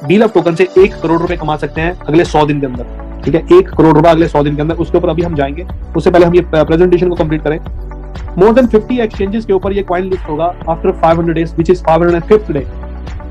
बीलव token से 1 करोड़ रुपए कमा सकते हैं अगले 100 दिन के अंदर। ठीक है, 1 करोड़ रुपए अगले 100 दिन के अंदर। उसके ऊपर अभी हम जाएंगे, उससे पहले हम ये प्रेजेंटेशन को कंप्लीट करें। मोर देन 50 एक्सचेंजेस के ऊपर ये कॉइन लिस्ट होगा after 500 days which is 505th day.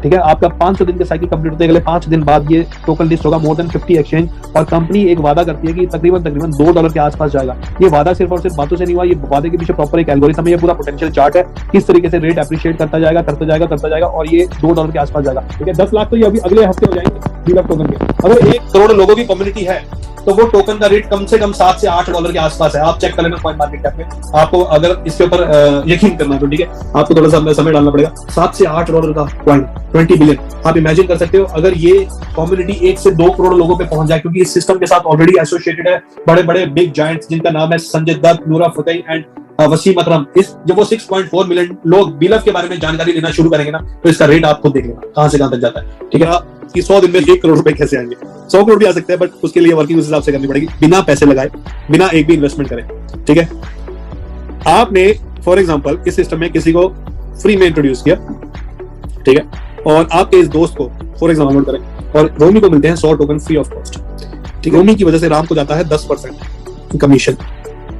ठीक है, आपका 500 दिन का साइकिल कंप्लीट होते हैं, अगले 5 दिन बाद ये टोकन लिस्ट होगा मोर देन 50 एक्सचेंज। और कंपनी एक वादा करती है कि तकरीबन $2 के आसपास जाएगा। ये वादा सिर्फ और सिर्फ बातों से नहीं हुआ, ये वादे के पीछे प्रॉपर एक एल्गोरिथम है, ये पूरा पोटेंशियल चार्ट है, किस तरीके से रेट एप्रिशिएट करता जाएगा और ये $2 के आसपास जाएगा। ठीक है, 10 लाख तो ये अभी अगले हफ्ते हो जाएंगे बीलव टोकन के। अगर 1 करोड़ लोगों की कम्युनिटी है तो वो टोकन का रेट कम से कम $7 से $8 के आसपास है। आप चेक कर लेना कॉइन मार्केट कैप में, आपको अगर इसके ऊपर यकीन करना है तो ठीक है, आपको थोड़ा सा समय डालना पड़ेगा। $7 से $8 का कॉइन, 20 बिलियन। आप इमेजिन कर सकते हो अगर ये कम्युनिटी 1 से 2 करोड़ लोगों पे पहुंच जाए, क्योंकि इस सिस्टम के साथ ऑलरेडी एसोसिएटेड है बड़े बड़े बिग जायंट्स जिनका नाम है संजय दत्त, नूरा फतेही एंड वसीम अकरम। जब वो 6.4 मिलियन लोग बीलव के बारे में जानकारी लेना शुरू करेंगे ना, तो इसका रेट आप खुद देख लेना कहां से कहां तक जाता है। ठीक है, कि 100 दिन में 1 करोड़ रुपए कैसे आएंगे। 100 करोड़ भी आ सकते हैं, बट उसके लिए वर्किंग उस हिसाब से करनी पड़ेगी, बिना पैसे लगाए, बिना एक भी इन्वेस्टमेंट करें। ठीक है, आपने फॉर एग्जांपल इस सिस्टम में किसी को फ्री में इंट्रोड्यूस किया, ठीक है, और आपके इस दोस्त को फॉर एग्जांपल करें और रोमी को मिलते हैं 100 टोकन फ्री ऑफ कॉस्ट। ठीक है, रोमी की वजह से राम को जाता है 10% कमीशन।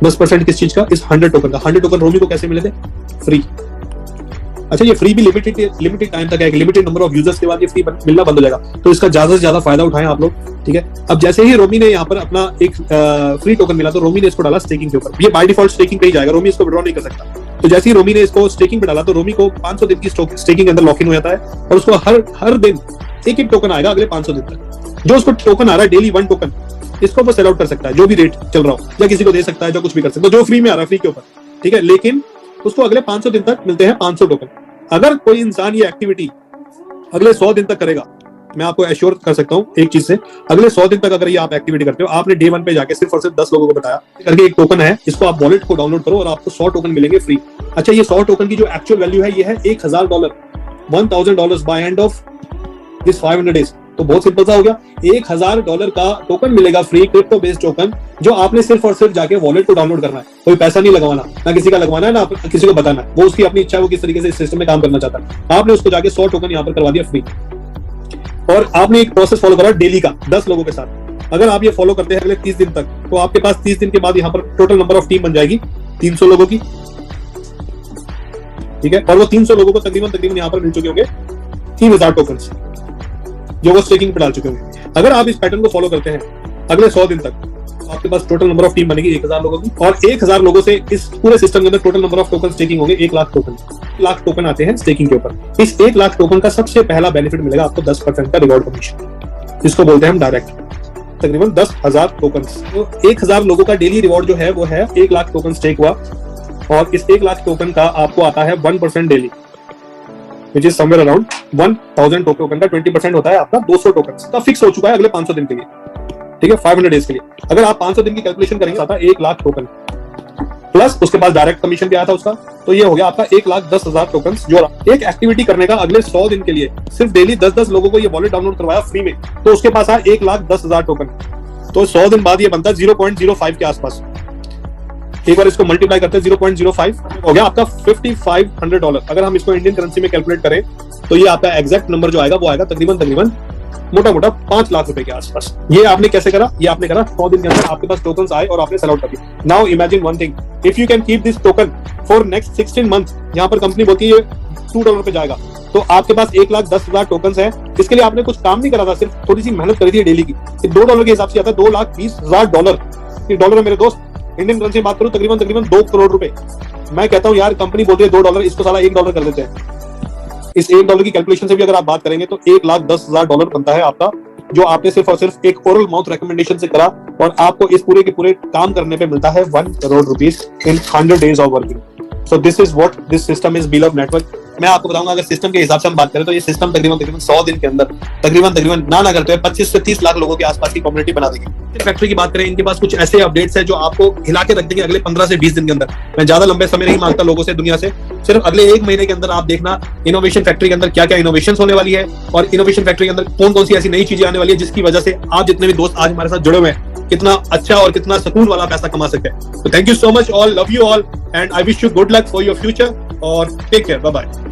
10% किस चीज का? इस 100 टोकन का। 100 टोकन रोमी को कैसे मिले थे? फ्री। अच्छा, ये फ्री भी लिमिटेड टाइम तक है, लिमिटेड नंबर ऑफ यूजर्स के बाद ये फ्री मिलना बंद हो जाएगा, तो इसका ज्यादा से ज्यादा फायदा उठाएं आप लोग। ठीक है, अब जैसे ही रोमी ने यहाँ पर अपना एक फ्री टोकन मिला तो रोमी ने इसको डाला स्टेकिंग के ऊपर। ये बाय डिफॉल्ट स्टेकिंग पे ही जाएगा, रोमी इसको विड्रॉ नहीं कर सकता। तो जैसे ही रोमी ने इसको स्टेकिंग पे डाला तो रोमी को 500 दिन की स्टेकिंग के अंदर लॉक इन हो जाता है, और उसको हर दिन एक टोकन आएगा अगले 500 दिन तक। जो उसको टोकन आ रहा है डेली 1 टोकन, इसको वो सेल आउट कर सकता है जो भी रेट चल रहा हो, या किसी को दे सकता है, जो कुछ भी कर सकता है, जो फ्री में आ रहा है फ्री के ऊपर। ठीक है, लेकिन उसको अगले 500 दिन तक मिलते हैं 500 टोकन। अगर कोई इंसान ये एक्टिविटी अगले 100 दिन तक करेगा, मैं आपको एश्योर कर सकता हूं एक चीज से, अगले 100 दिन तक अगर ये आप एक्टिविटी करते हो, आपने डे 1 पे जाके सिर्फ और सिर्फ 10 लोगों को बताया करके एक टोकन है, इसको आप वॉलेट को डाउनलोड करो और आपको 100 टोकन मिलेंगे फ्री। अच्छा, ये 100 टोकन की जो एक्चुअल वैल्यू है ये है $1000, $1000 by end of this 500 days. तो बहुत सिंपल सा हो गया, $1000 का टोकन मिलेगा फ्री, क्रिप्टो बेस्ड टोकन, जो आपने सिर्फ और सिर्फ जाके वॉलेट को डाउनलोड करना है। कोई पैसा नहीं लगवाना, ना किसी का लगवाना है, ना किसी को बताना है, वो उसकी अपनी इच्छा है, वो किस तरीके से इस सिस्टम में काम करना चाहता है। आपने उसको जाके 100 टोकन यहाँ पर करवा दिया फ्री, और आपने एक प्रोसेस फॉलो करा डेली का 10 लोगों के साथ। अगर आप ये फॉलो करते हैं अगले 30 दिन तक, तो आपके पास 30 दिन के बाद यहाँ पर टोटल नंबर ऑफ टीम बन जाएगी 300 लोगों की। ठीक है, और वो 300 लोगों को तकरीबन यहाँ पर मिल चुके होंगे 3000 टोकन, जो वो स्टेकिंग पे डाल चुके होंगे। अगर आप इस पैटर्न को फॉलो करते हैं अगले 100 दिन तक, तो आपके पास टोटल नंबर ऑफ टीम बनेगी 1000 लोगों की, और 1000 लोगों से इस पूरे सिस्टम के अंदर total number of token staking होंगे 1 लाख टोकन। 1 लाख टोकन आते हैं स्टेकिंग के ऊपर। इस 1 लाख टोकन का सबसे पहला बेनिफिट मिलेगा आपको 10% का रिवॉर्ड कमीशन, जिसको बोलते हैं हम डायरेक्ट, तकरीबन 10,000 टोकन। तो 1000 लोगों का डेली रिवॉर्ड जो है वो है 1 लाख टोकन स्टेक हुआ, और इस 1 लाख टोकन का आपको आता है 1% daily, which is somewhere around 1000 token का 20% होता है आपका 200 टोकन का फिक्स हो चुका है अगले 500 दिन के लिए। ठीक है, 500 डेज के लिए। अगर आप 500 दिन की कैलकुलेशन करेंगे आता है 1 लाख टोकन, प्लस उसके बाद डायरेक्ट कमीशन भी आया था उसका, तो ये हो गया आपका 1,10,000 टोकन। जो एक एक्टिविटी करने का अगले 100 दिन के लिए सिर्फ डेली 10-10 लोगों को ये वॉलेट डाउनलोड करवाया फ्री में, तो उसके पास आया 1,10,000 टोकन। तो 100 दिन बाद ये बनता है 0.05 के आसपास। एक बार इसको मल्टीप्लाई करते हैं 0.05 हो गया आपका $5,500। अगर हम इसको इंडियन करेंसी में कैलकुलेट करें तो ये आपका एग्जैक्ट नंबर जो आएगा वो आएगा तकरीबन मोटा 5 लाख रुपए के आसपास। ये आपने कैसे करा? ये आपने करा 100 दिन के अंदर आपके पास टोकन्स आए और आपने सेल आउट कर दिया। Now imagine one thing, if you can keep this token for next 16 month, यहाँ पर कंपनी बोलती है $2 पे जाएगा, तो आपके पास 1,10,000 टोकन्स है। इसके लिए आपने कुछ काम नहीं करा था, सिर्फ थोड़ी सी मेहनत करी थी डेली की। $2 के हिसाब से आता है $2,20,000। ये डॉलर है मेरे दोस्त, इंडियन करेंसी में बात करूं तकरीबन 2 करोड़ रुपए। मैं कहता हूं यार कंपनी बोल रही है $2, इसको साला $1 कर देते हैं। इस $1 की कैलकुलेशन से भी अगर आप बात करेंगे तो $1,10,000 बनता है आपका, जो आपने सिर्फ और सिर्फ एक ओरल माउथ रिकमेंडेशन से करा, और आपको इस पूरे के पूरे काम करने पे मिलता है 1 crore rupees in 100 days of working. So this is what this system is बीलव नेटवर्क। मैं आपको बताऊंगा अगर सिस्टम के हिसाब से हम बात करें तो ये सिस्टम तकरीबन 100 दिन के अंदर तकरीबन ना करते हुए 25 से 30 लाख लोगों के आसपास की कम्युनिटी बना देगी। फैक्ट्री की बात करें, इनके पास कुछ ऐसे अपडेट्स है जो आपको हिला के रख देंगे अगले 15 से 20 दिन के अंदर। मैं ज्यादा लंबे समय नहीं मांगता लोगों से, दुनिया से, सिर्फ अगले 1 महीने के अंदर आप देखना इनोवेशन फैक्ट्री के अंदर क्या क्या इनोवेशन होने वाली है, और इनोवेशन फैक्ट्री के अंदर कौन कौन सी ऐसी नई चीजें आने वाली है जिसकी वजह से आप जितने भी दोस्त आज हमारे साथ जुड़े हुए हैं कितना अच्छा और कितना सुकून वाला पैसा कमा सकते हैं। तो thank you so much all, love you all, and I wish you good luck for your future, और टेक केयर, बाय बाय।